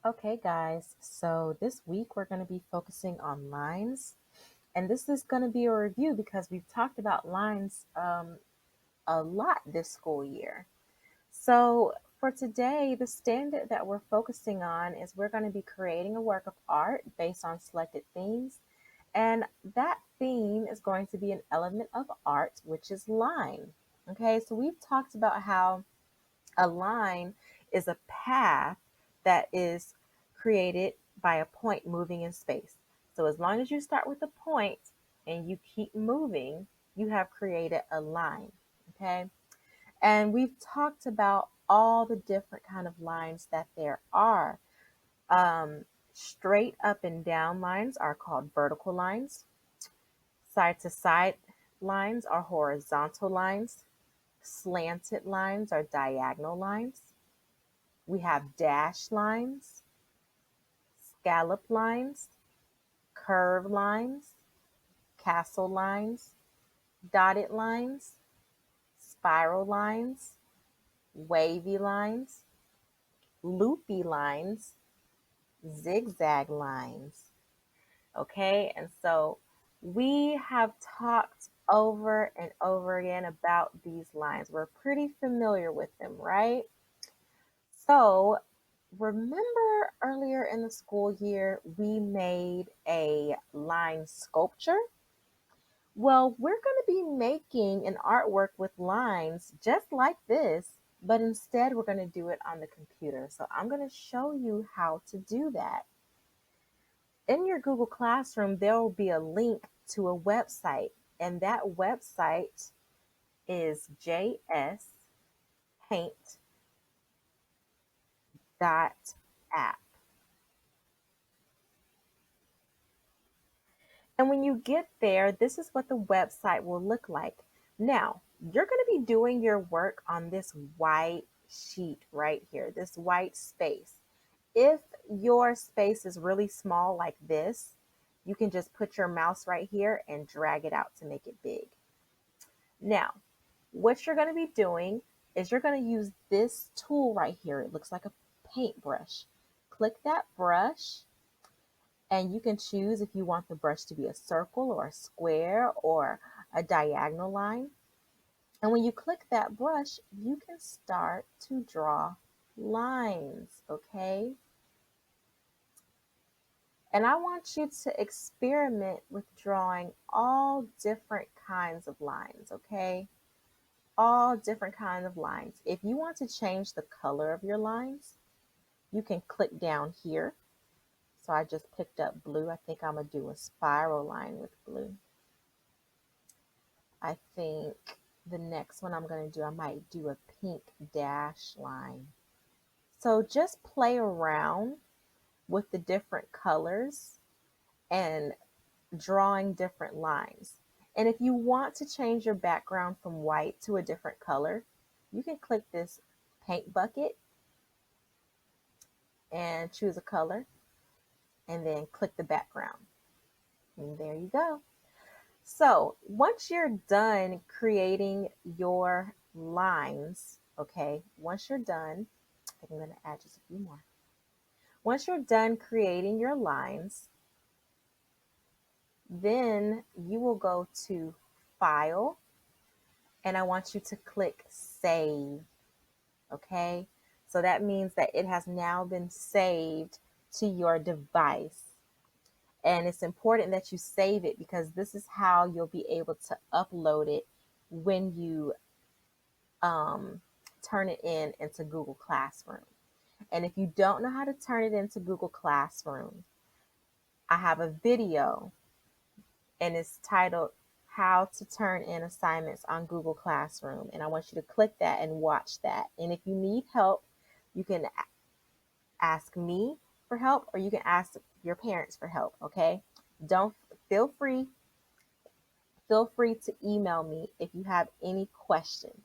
Okay, guys, so this week we're going to be focusing on lines, and this is going to be a review because we've talked about lines a lot this school year. So, for today, the standard that we're focusing on is we're going to be creating a work of art based on selected themes, and that theme is going to be an element of art, which is line. Okay, so we've talked about how a line is a path that is created by a point moving in space. So as long as you start with a point and you keep moving, you have created a line. Okay. And we've talked about all the different kind of lines that there are. Straight up and down lines are called vertical lines. Side to side lines are horizontal lines. Slanted lines are diagonal lines. We have dash lines, scallop lines, curve lines, castle lines, dotted lines, spiral lines, wavy lines, loopy lines, zigzag lines. Okay, and so we have talked over and over again about these lines. We're pretty familiar with them, right? So, remember earlier in the school year, we made a line sculpture? Well, we're going to be making an artwork with lines just like this, but instead we're going to do it on the computer. So, I'm going to show you how to do that. In your Google Classroom, there will be a link to a website, and that website is jspaint.app. And when you get there, this is what the website will look like. Now, you're going to be doing your work on this white sheet right here, this white space. If your space is really small like this, you can just put your mouse right here and drag it out to make it big. Now, what you're going to be doing is you're going to use this tool right here. It looks like a paintbrush. Click that brush and you can choose if you want the brush to be a circle or a square or a diagonal line. And when you click that brush, you can start to draw lines, okay? And I want you to experiment with drawing all different kinds of lines, okay? All different kinds of lines. If you want to change the color of your lines, you can click down here. So I just picked up blue. I think I'm gonna do a spiral line with blue. I think the next one I'm going to do, I might do a pink dash line. So just play around with the different colors and drawing different lines. And if you want to change your background from white to a different color, you can click this paint bucket and choose a color and then click the background. And there you go. So once you're done creating your lines, okay, once you're done, I think I'm going to add just a few more. Once you're done creating your lines, then you will go to File, and I want you to click Save, okay? So that means that it has now been saved to your device. And it's important that you save it because this is how you'll be able to upload it when you um, turn it into Google Classroom. And if you don't know how to turn it into Google Classroom, I have a video and it's titled How to Turn in Assignments on Google Classroom. And I want you to click that and watch that. And if you need help, you can ask me for help or you can ask your parents for help, okay? Don't feel free to email me if you have any questions.